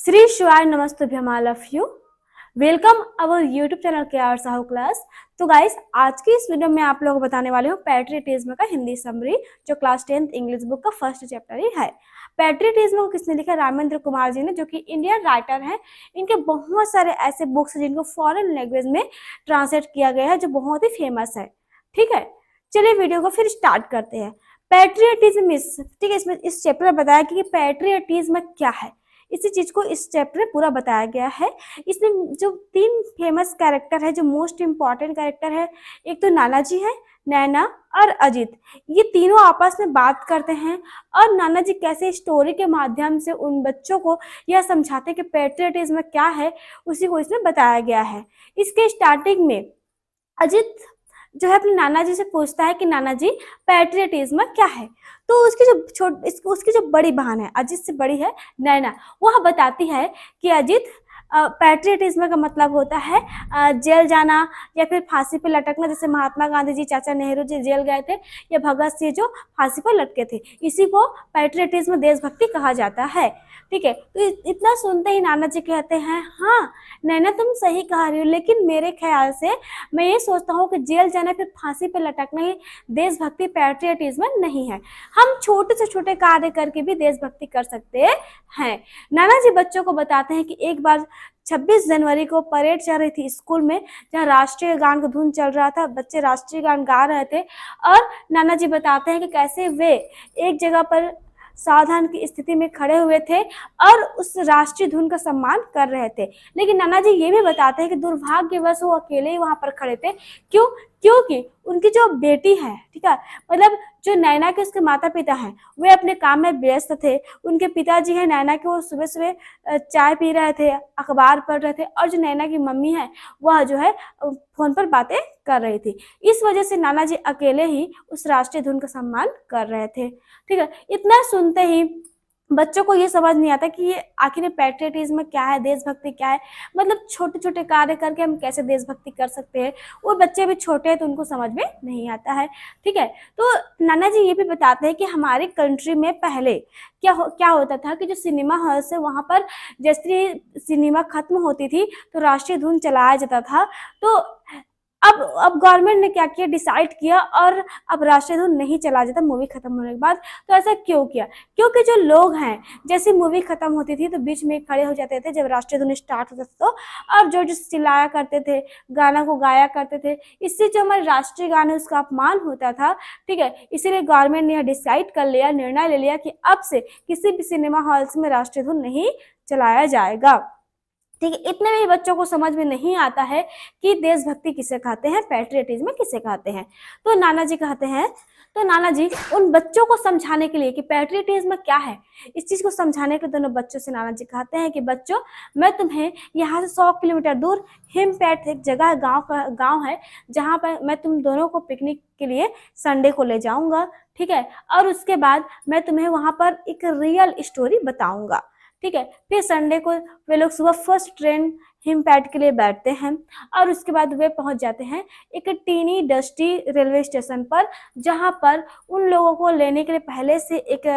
श्री शिवाय नमस्तुभ्यम all of you. Welcome our YouTube channel के आर साहू क्लास। तो गाइस, आज की इस वीडियो में आप लोगों को बताने वाले हूँ पैट्रियटिज्म का हिंदी समरी, जो क्लास 10th इंग्लिश बुक का फर्स्ट चैप्टर ही है। पैट्रियटिज्म को किसने लिखा? रामेंद्र कुमार जी ने, जो कि इंडियन राइटर हैं। इनके बहुत सारे ऐसे बुक्स हैं जिनको फॉरेन लैंग्वेज में ट्रांसलेट किया गया है, जो बहुत ही फेमस है। ठीक है, चलिए वीडियो को फिर स्टार्ट करते हैं। पैट्रियटिज्म, ठीक है, इसमें इस चैप्टर में बताया कि पैट्रियटिज्म क्या है। इसी चीज को इस चैप्टर में पूरा बताया गया है। इसमें जो तीन फेमस कैरेक्टर है, जो मोस्ट इम्पॉर्टेंट कैरेक्टर है, एक तो नाना जी है, नैना और अजित। ये तीनों आपस में बात करते हैं और नाना जी कैसे स्टोरी के माध्यम से उन बच्चों को यह समझाते हैं कि पैट्रियटिज्म क्या है, उसी को इसमें बताया गया है। इसके स्टार्टिंग में अजित जो है अपने नाना जी से पूछता है कि नाना जी, पैट्रियटिज्म क्या है। तो उसकी जो बड़ी बहन है, अजित से बड़ी है नैना, वह बताती है कि अजित, पैट्रियटिज्म का मतलब होता है जेल जाना या फिर फांसी पे लटकना। जैसे महात्मा गांधी जी, चाचा नेहरू जी जेल गए थे, या भगत सिंह जो फांसी पर लटके थे, इसी को पैट्रियटिज्म, देशभक्ति कहा जाता है। ठीक है, तो इतना सुनते ही नाना जी कहते हैं, हाँ नैना तुम सही कह रही हो, लेकिन मेरे ख्याल से मैं ये सोचता हूँ कि जेल जाना फिर फांसी पे लटकना ही देशभक्ति, पैट्रियटिज्म नहीं है। हम छोटे से छोटे कार्य करके भी देशभक्ति कर सकते हैं। नाना जी बच्चों को बताते हैं कि एक बार 26 जनवरी को परेड चल रही थी स्कूल में, जहाँ राष्ट्रीय गान का धुन चल रहा था, बच्चे राष्ट्रीय गान गा रहे थे। और नाना जी बताते हैं कि कैसे वे एक जगह पर सावधान की स्थिति में खड़े हुए थे और उस राष्ट्रीय धुन का सम्मान कर रहे थे। लेकिन नाना जी ये भी बताते हैं कि दुर्भाग्यवश वो अकेले ही वहां पर खड़े थे। क्यों? क्योंकि उनकी जो बेटी है, ठीक है, मतलब जो नैना के उसके माता पिता हैं, वे अपने काम में व्यस्त थे। उनके पिताजी हैं नैना के, वो सुबह सुबह चाय पी रहे थे, अखबार पढ़ रहे थे, और जो नैना की मम्मी है वह जो है फोन पर बातें कर रही थी। इस वजह से नाना जी अकेले ही उस राष्ट्रीय धुन का सम्मान कर रहे थे। ठीक है, इतना सुनते ही बच्चों को ये समझ नहीं आता कि ये आखिर पैट्रियटिज्म क्या है, देशभक्ति क्या है। मतलब छोटे छोटे कार्य करके हम कैसे देशभक्ति कर सकते हैं। वो बच्चे भी छोटे हैं तो उनको समझ में नहीं आता है। ठीक है, तो नाना जी ये भी बताते हैं कि हमारे कंट्री में पहले क्या होता था कि जो सिनेमा हॉल से वहां पर जैसे सिनेमा खत्म होती थी तो राष्ट्रीय धुन चलाया जाता था। तो अब गवर्नमेंट ने क्या किया, डिसाइड किया, और अब राष्ट्रीय धुन नहीं चला जाता मूवी खत्म होने के बाद। तो ऐसा क्यों किया? क्योंकि जो लोग हैं, जैसे मूवी खत्म होती थी तो बीच में खड़े हो जाते थे जब राष्ट्रीय धुन स्टार्ट होता था, तो अब जो चिल्लाया करते थे, गाना को गाया करते थे, इससे जो हमारे राष्ट्रीय गाने उसका अपमान होता था। ठीक है, इसीलिए गवर्नमेंट ने यह डिसाइड कर लिया, निर्णय ले लिया कि अब से किसी भी सिनेमा हॉल्स में राष्ट्रीय धुन नहीं चलाया जाएगा। ठीक है, इतने में बच्चों को समझ में नहीं आता है कि देशभक्ति किसे कहते हैं, पैट्रियटिज्म किसे कहते हैं। तो नाना जी कहते हैं, तो नाना जी उन बच्चों को समझाने के लिए कि पैट्रियटिज्म क्या है, इस चीज को समझाने के दोनों बच्चों से नाना जी कहते हैं कि बच्चों, मैं तुम्हें यहाँ से 100 किलोमीटर दूर हिमपैट एक जगह गांव है, जहाँ पर मैं तुम दोनों को पिकनिक के लिए संडे को ले जाऊंगा। ठीक है, और उसके बाद मैं तुम्हें वहां पर एक रियल स्टोरी बताऊंगा। ठीक है, फिर संडे को वे लोग सुबह फर्स्ट ट्रेन हिमपैट के लिए बैठते हैं और उसके बाद वे पहुंच जाते हैं एक टीनी डस्टी रेलवे स्टेशन पर, जहां पर उन लोगों को लेने के लिए पहले से एक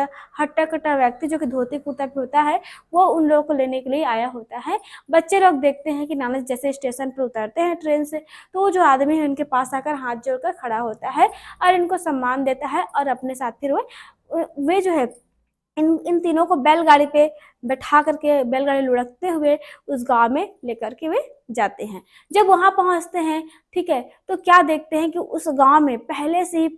हट्टा कट्टा व्यक्ति जो कि धोती कुर्ता पे होता है, वो उन लोगों को लेने के लिए आया होता है। बच्चे लोग देखते हैं कि नाना जैसे स्टेशन पर उतरते हैं ट्रेन से, तो वो जो आदमी है उनके पास आकर हाथ जोड़कर खड़ा होता है और इनको सम्मान देता है, और अपने साथ फिर वे जो है इन तीनों को बैलगाड़ी पे बैठा करके, बैलगाड़ी लुढ़कते हुए उस गांव में लेकर के वे जाते हैं। जब वहां पहुंचते हैं, ठीक है, तो क्या देखते हैं कि उस गांव में पहले से ही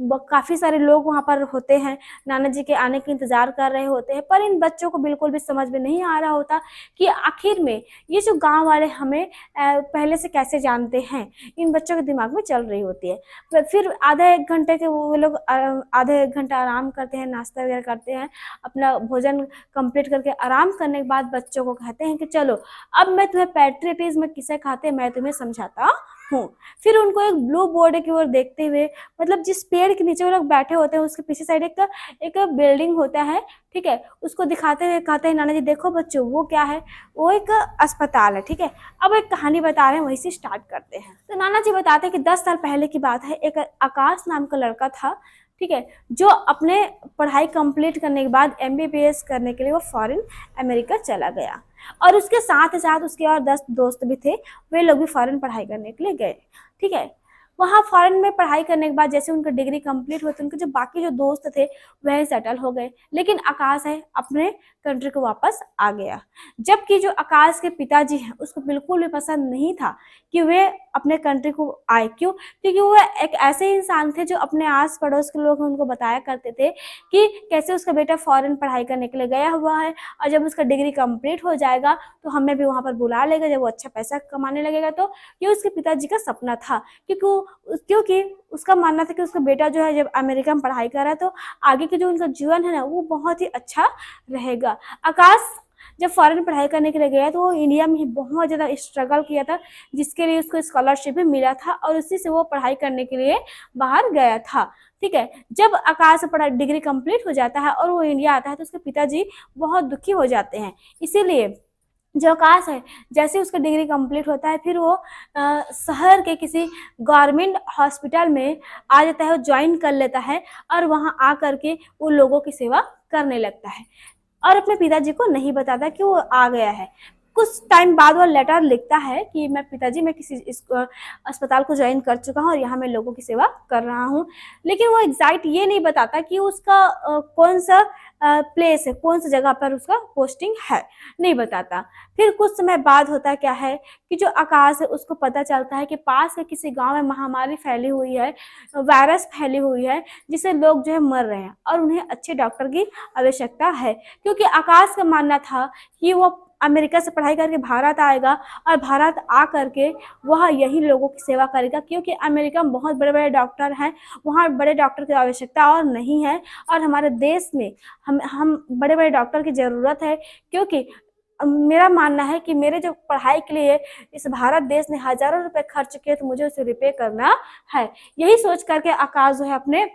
काफी सारे लोग वहां पर होते हैं, नाना जी के आने के इंतजार कर रहे होते हैं। पर इन बच्चों को बिल्कुल भी समझ में नहीं आ रहा होता कि आखिर में ये जो गांव वाले हमें पहले से कैसे जानते हैं। इन बच्चों के दिमाग में चल रही होती है। फिर आधा एक घंटे के वो लोग आधा एक घंटा आराम करते हैं, नाश्ता वगैरह करते हैं, अपना भोजन कंप्लीट करके आराम करने के बाद बच्चों को कहते हैं कि चलो अब मैं तुम्हें पैट्रियटिज्म किसे कहते हैं मैं तुम्हें समझाता हूँ। फिर उनको एक ब्लू बोर्ड की ओर देखते हुए, मतलब जिस पेड़ के नीचे वो लोग बैठे होते हैं उसके पीछे साइड एक बिल्डिंग होता है। ठीक है, उसको दिखाते हुए कहते हैं, नाना जी देखो बच्चों वो क्या है, वो एक अस्पताल है। ठीक है, अब एक कहानी बता रहे हैं, वहीं से स्टार्ट करते हैं। तो नाना जी बताते हैं कि 10 साल पहले की बात है। एक आकाश नाम का लड़का था ठीक है, जो अपने पढ़ाई कंप्लीट करने के बाद एमबीबीएस करने के लिए वो फॉरेन अमेरिका चला गया, और उसके साथ ही साथ उसके और 10 दोस्त भी थे, वे लोग भी फॉरेन पढ़ाई करने के लिए गए। ठीक है, वहाँ फॉरेन में पढ़ाई करने के बाद जैसे उनका डिग्री कंप्लीट हुआ तो उनके जो बाकी जो दोस्त थे वह सेटल हो गए, लेकिन आकाश है अपने कंट्री को वापस आ गया। जबकि जो आकाश के पिताजी हैं उसको बिल्कुल भी पसंद नहीं था कि वे अपने कंट्री को आए। क्यों? क्योंकि वो एक ऐसे इंसान थे जो अपने आस पड़ोस के लोग उनको बताया करते थे कि कैसे उसका बेटा फॉरेन पढ़ाई करने के लिए गया हुआ है, और जब उसका डिग्री कंप्लीट हो जाएगा तो हमें भी वहाँ पर बुला लेगा, जब वो अच्छा पैसा कमाने लगेगा। तो ये उसके पिताजी का सपना था, क्योंकि उसका मानना था कि उसका बेटा जो है जब अमेरिका में पढ़ाई कर रहा है तो आगे के जो उनका जीवन है ना वो बहुत ही अच्छा रहेगा। आकाश जब फॉरेन पढ़ाई करने के लिए गया तो वो इंडिया में ही बहुत ज़्यादा स्ट्रगल किया था, जिसके लिए उसको स्कॉलरशिप भी मिला था, और उसी से वो पढ़ाई करने के लिए बाहर गया था। ठीक है, जब आकाश पढ़ा डिग्री कंप्लीट हो जाता है और वो इंडिया आता है तो उसके पिताजी बहुत दुखी हो जाते हैं। इसीलिए जो आकाश है जैसे उसका डिग्री कंप्लीट होता है फिर वो शहर के किसी गवर्नमेंट हॉस्पिटल में आ जाता है, ज्वाइन कर लेता है, और वहाँ आ करके वो लोगों की सेवा करने लगता है, और अपने पिताजी को नहीं बताता कि वो आ गया है। कुछ टाइम बाद वो लेटर लिखता है कि मैं पिताजी मैं किसी अस्पताल को ज्वाइन कर चुका हूँ और यहाँ मैं लोगों की सेवा कर रहा हूँ, लेकिन वो एग्जैक्ट ये नहीं बताता कि उसका कौन सा प्लेस है, कौन सी जगह पर उसका पोस्टिंग है, नहीं बताता। फिर कुछ समय बाद होता क्या है कि जो आकाश है उसको पता चलता है कि पास के किसी गांव में महामारी फैली हुई है, वायरस फैली हुई है, जिससे लोग जो है मर रहे हैं और उन्हें अच्छे डॉक्टर की आवश्यकता है। क्योंकि आकाश का मानना था कि वो अमेरिका से पढ़ाई करके भारत आएगा और भारत आ करके वह यही लोगों की सेवा करेगा, क्योंकि अमेरिका में बहुत बड़े बड़े डॉक्टर हैं, वहाँ बड़े डॉक्टर की आवश्यकता और नहीं है, और हमारे देश में हम बड़े बड़े डॉक्टर की ज़रूरत है। क्योंकि मेरा मानना है कि मेरे जो पढ़ाई के लिए इस भारत देश ने हजारों रुपए खर्च किए तो मुझे उसे रिपे करना है। यही सोच करके आकाश जो है अपने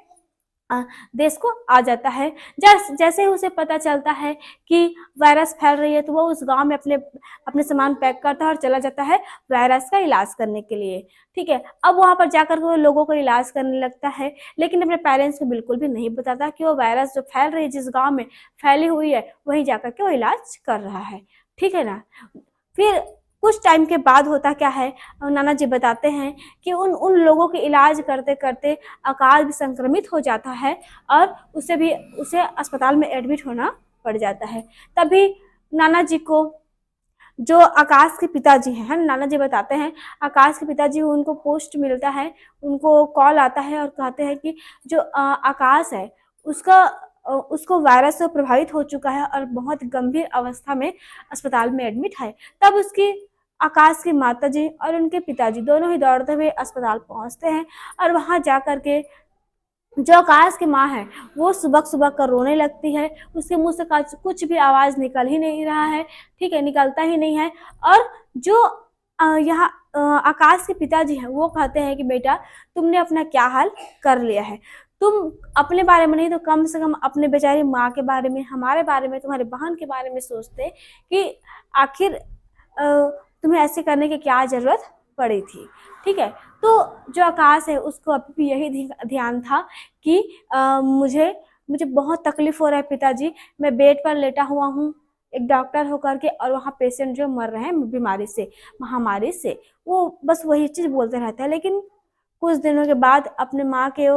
देश को आ जाता है। जैसे ही उसे पता चलता है कि वायरस फैल रही है तो वो उस गांव में अपने अपने सामान पैक करता है और चला जाता है वायरस का इलाज करने के लिए। ठीक है, अब वहां पर जाकर वो लोगों को इलाज करने लगता है, लेकिन अपने पेरेंट्स को बिल्कुल भी नहीं बताता कि वो वायरस जो फैल रही है जिस गाँव में फैली हुई है वहीं जाकर के वो इलाज कर रहा है। ठीक है ना। फिर कुछ टाइम के बाद होता क्या है, नाना जी बताते हैं कि उन उन लोगों के इलाज करते करते आकाश भी संक्रमित हो जाता है और उसे अस्पताल में एडमिट होना पड़ जाता है। तभी नाना जी को जो आकाश के पिताजी हैं, नाना जी बताते हैं आकाश के पिताजी उनको पोस्ट मिलता है, उनको कॉल आता है और कहते हैं कि जो आकाश है उसको वायरस से प्रभावित हो चुका है और बहुत गंभीर अवस्था में अस्पताल में एडमिट है। तब उसकी आकाश की माताजी और उनके पिताजी दोनों ही दौड़ते हुए अस्पताल पहुंचते हैं, और वहां जाकर के जो आकाश की माँ है वो सुबह सुबह कर रोने लगती है। उसके मुंह से कुछ भी आवाज निकल ही नहीं रहा है। ठीक है, निकलता ही नहीं है। और जो यहाँ आकाश के पिताजी हैं वो कहते हैं कि बेटा तुमने अपना क्या हाल कर लिया है, तुम अपने बारे में नहीं तो कम से कम अपने बेचारी माँ के बारे में, हमारे बारे में, तुम्हारे बहन के बारे में सोचते कि आखिर तुम्हें ऐसे करने की क्या जरूरत पड़ी थी। ठीक है, तो जो आकाश है उसको अभी भी यही ध्यान था कि मुझे बहुत तकलीफ हो रहा है पिताजी, मैं बेड पर लेटा हुआ हूँ एक डॉक्टर होकर के, और वहाँ पेशेंट जो मर रहे हैं बीमारी से, महामारी से, वो बस वही चीज़ बोलते रहते हैं। लेकिन कुछ दिनों के बाद अपने माँ के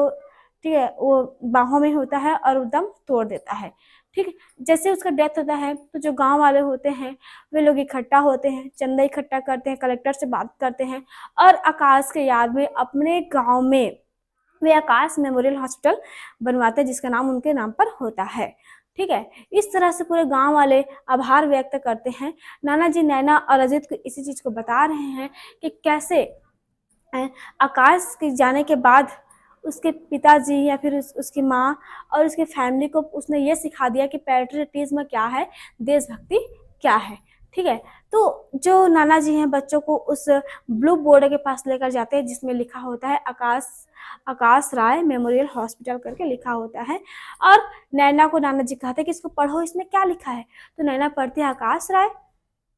ठीक है वो बाहों में होता है और वो दम तोड़ देता है। ठीक है, जैसे उसका डेथ होता है तो जो गांव वाले होते हैं वे लोग इकट्ठा होते हैं, चंदा इकट्ठा करते हैं, कलेक्टर से बात करते हैं, और आकाश के याद में अपने गांव में वे आकाश मेमोरियल हॉस्पिटल बनवाते हैं जिसका नाम उनके नाम पर होता है। ठीक है, इस तरह से पूरे गांव वाले आभार व्यक्त करते हैं। नाना जी नैना और अजित को इसी चीज को बता रहे हैं कि कैसे आकाश के जाने के बाद उसके पिताजी या फिर उसकी माँ और उसकी फैमिली को उसने ये सिखा दिया कि पैट्रियटिज्म क्या है, देशभक्ति क्या है। ठीक है, तो जो नाना जी हैं बच्चों को उस ब्लू बोर्ड के पास लेकर जाते हैं जिसमें लिखा होता है आकाश राय मेमोरियल हॉस्पिटल करके लिखा होता है, और नैना को नाना जी कहते हैं कि इसको पढ़ो, इसमें क्या लिखा है। तो नैना पढ़ती है आकाश राय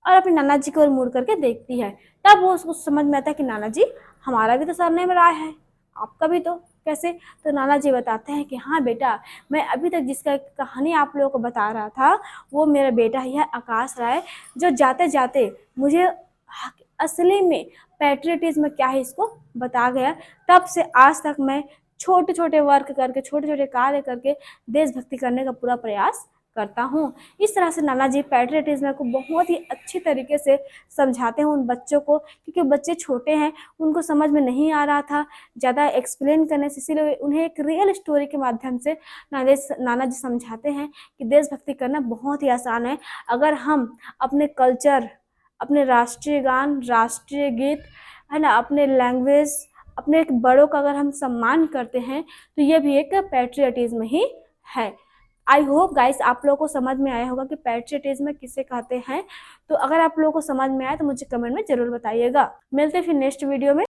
और अपने नाना जी की ओर मुड़ करके देखती है। तब वो उसको समझ में आता है कि नाना जी हमारा भी तो सरनेम राय है, आपका भी तो। कैसे? तो नाना जी बताते हैं कि हाँ बेटा, मैं अभी तक जिसका कहानी आप लोगों को बता रहा था वो मेरा बेटा ही है आकाश राय, जो जाते जाते मुझे असली में पैट्रियटिज्म क्या है इसको बता गया। तब से आज तक मैं छोटे छोटे वर्क करके, छोटे छोटे कार्य करके देशभक्ति करने का पूरा प्रयास करता हूँ। इस तरह से नाना जी पैट्रियटिज्म को बहुत ही अच्छी तरीके से समझाते हैं उन बच्चों को, क्योंकि बच्चे छोटे हैं, उनको समझ में नहीं आ रहा था ज़्यादा एक्सप्लेन करने से, इसीलिए उन्हें एक रियल स्टोरी के माध्यम से नाना जी समझाते हैं कि देशभक्ति करना बहुत ही आसान है। अगर हम अपने कल्चर, अपने राष्ट्रीय गान, राष्ट्रीय गीत है ना, अपने लैंग्वेज, अपने एक बड़ों का अगर हम सम्मान करते हैं तो ये भी एक पैट्रियटिज्म ही है। आई होप गाइस आप लोगों को समझ में आया होगा कि पैट्रियटिज्म किसे कहते हैं। तो अगर आप लोगों को समझ में आया तो मुझे कमेंट में जरूर बताइएगा। मिलते हैं फिर नेक्स्ट वीडियो में।